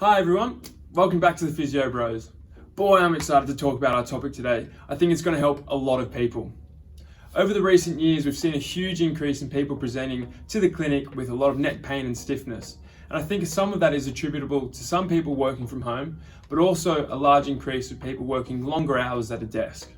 Hi everyone, welcome back to the Physio Bros. Boy, I'm excited to talk about our topic today. I think it's going to help a lot of people. Over the recent years, we've seen a huge increase in people presenting to the clinic with a lot of neck pain and stiffness. And I think some of that is attributable to some people working from home, but also a large increase of people working longer hours at a desk.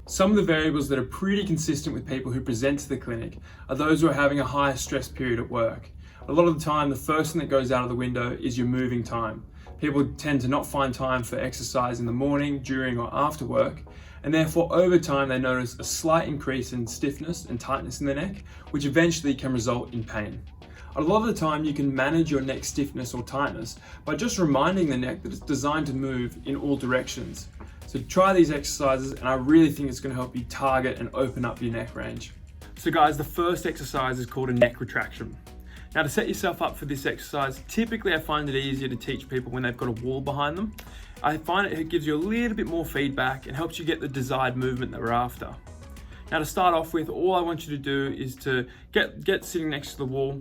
Some of the variables that are pretty consistent with people who present to the clinic are those who are having a higher stress period at work. A lot of the time, the first thing that goes out of the window is your moving time. People tend to not find time for exercise in the morning, during or after work, and therefore over time they notice a slight increase in stiffness and tightness in the neck, which eventually can result in pain. A lot of the time you can manage your neck stiffness or tightness by just reminding the neck that it's designed to move in all directions. So try these exercises and I really think it's going to help you target and open up your neck range. So guys, the first exercise is called a neck retraction. Now to set yourself up for this exercise, typically I find it easier to teach people when they've got a wall behind them. I find it gives you a little bit more feedback and helps you get the desired movement that we're after. Now to start off with, all I want you to do is to get sitting next to the wall,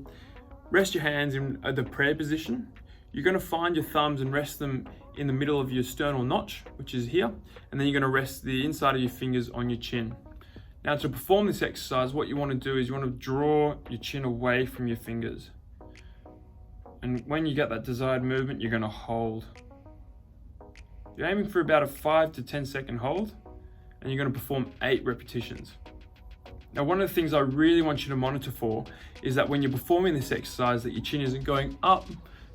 rest your hands in the prayer position. You're going to find your thumbs and rest them in the middle of your sternal notch, which is here, and then you're going to rest the inside of your fingers on your chin. Now to perform this exercise, what you want to do is you want to draw your chin away from your fingers. And when you get that desired movement, you're going to hold. You're aiming for about a 5 to 10 second hold, and you're going to perform 8 repetitions. Now one of the things I really want you to monitor for is that when you're performing this exercise, that your chin isn't going up,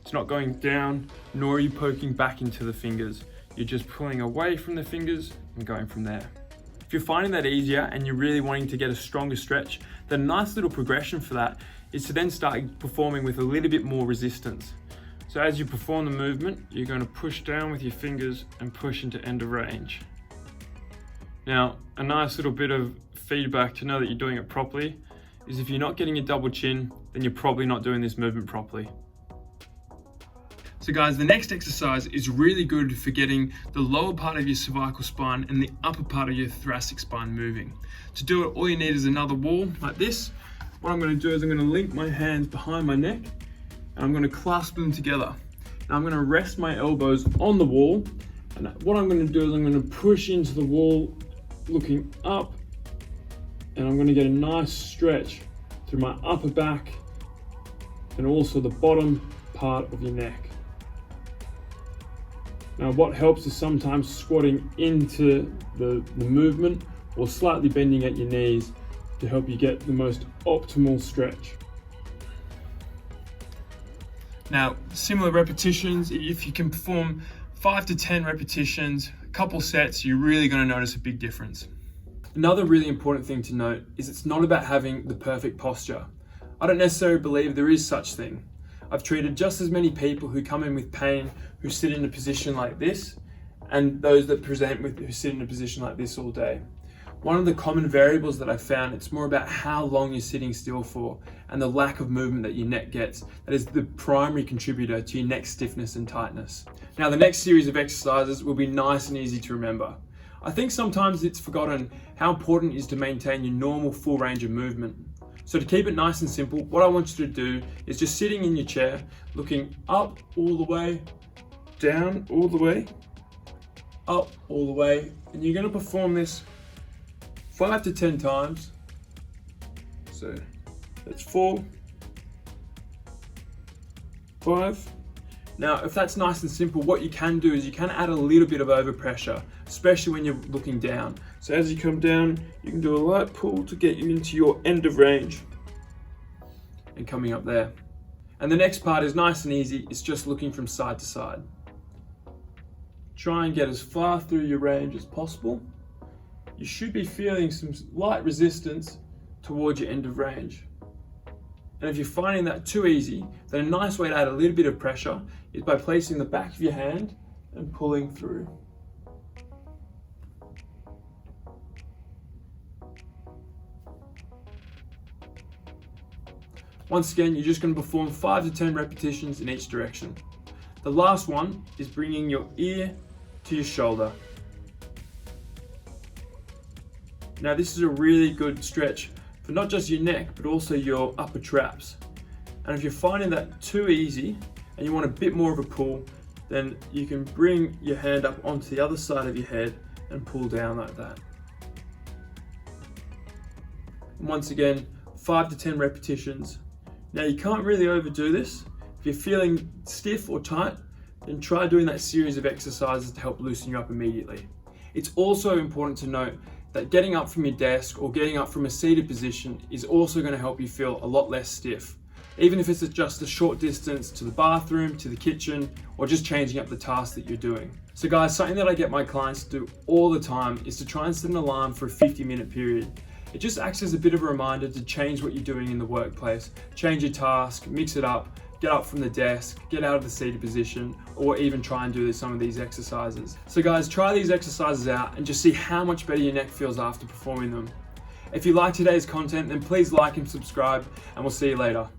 it's not going down, nor are you poking back into the fingers. You're just pulling away from the fingers and going from there. If you're finding that easier and you're really wanting to get a stronger stretch, then a nice little progression for that is to then start performing with a little bit more resistance. So as you perform the movement, you're going to push down with your fingers and push into end of range. Now, a nice little bit of feedback to know that you're doing it properly is if you're not getting a double chin, then you're probably not doing this movement properly. So guys, the next exercise is really good for getting the lower part of your cervical spine and the upper part of your thoracic spine moving. To do it, all you need is another wall like this. What I'm going to do is I'm going to link my hands behind my neck and I'm going to clasp them together. Now I'm going to rest my elbows on the wall, and what I'm going to do is I'm going to push into the wall looking up, and I'm going to get a nice stretch through my upper back and also the bottom part of your neck. Now what helps is sometimes squatting into the movement or slightly bending at your knees to help you get the most optimal stretch. Now similar repetitions, if you can perform 5 to 10 repetitions, a couple sets, you're really going to notice a big difference. Another really important thing to note is it's not about having the perfect posture. I don't necessarily believe there is such thing. I've treated just as many people who come in with pain who sit in a position like this, and those that present with who sit in a position like this all day. One of the common variables that I found, it's more about how long you're sitting still for and the lack of movement that your neck gets. That is the primary contributor to your neck stiffness and tightness. Now the next series of exercises will be nice and easy to remember. I think sometimes it's forgotten how important it is to maintain your normal full range of movement. So to keep it nice and simple, what I want you to do is just sitting in your chair, looking up all the way, down all the way, up all the way, and you're going to perform this 5 to 10 times. So that's 4, 5. Now, if that's nice and simple, what you can do is you can add a little bit of overpressure, especially when you're looking down. So as you come down, you can do a light pull to get you into your end of range and coming up there. And the next part is nice and easy. It's just looking from side to side. Try and get as far through your range as possible. You should be feeling some light resistance towards your end of range. And if you're finding that too easy, then a nice way to add a little bit of pressure is by placing the back of your hand and pulling through. Once again, you're just going to perform 5 to 10 repetitions in each direction. The last one is bringing your ear to your shoulder. Now this is a really good stretch for not just your neck, but also your upper traps. And if you're finding that too easy and you want a bit more of a pull, then you can bring your hand up onto the other side of your head and pull down like that. And once again, 5 to 10 repetitions. Now you can't really overdo this. If you're feeling stiff or tight, then try doing that series of exercises to help loosen you up immediately. It's also important to note that getting up from your desk or getting up from a seated position is also going to help you feel a lot less stiff, even if it's just a short distance to the bathroom, to the kitchen, or just changing up the task that you're doing. So guys, something that I get my clients to do all the time is to try and set an alarm for a 50-minute period. It just acts as a bit of a reminder to change what you're doing in the workplace, change your task, mix it up, get up from the desk, get out of the seated position, or even try and do some of these exercises. So guys, try these exercises out and just see how much better your neck feels after performing them. If you like today's content, then please like and subscribe, and we'll see you later.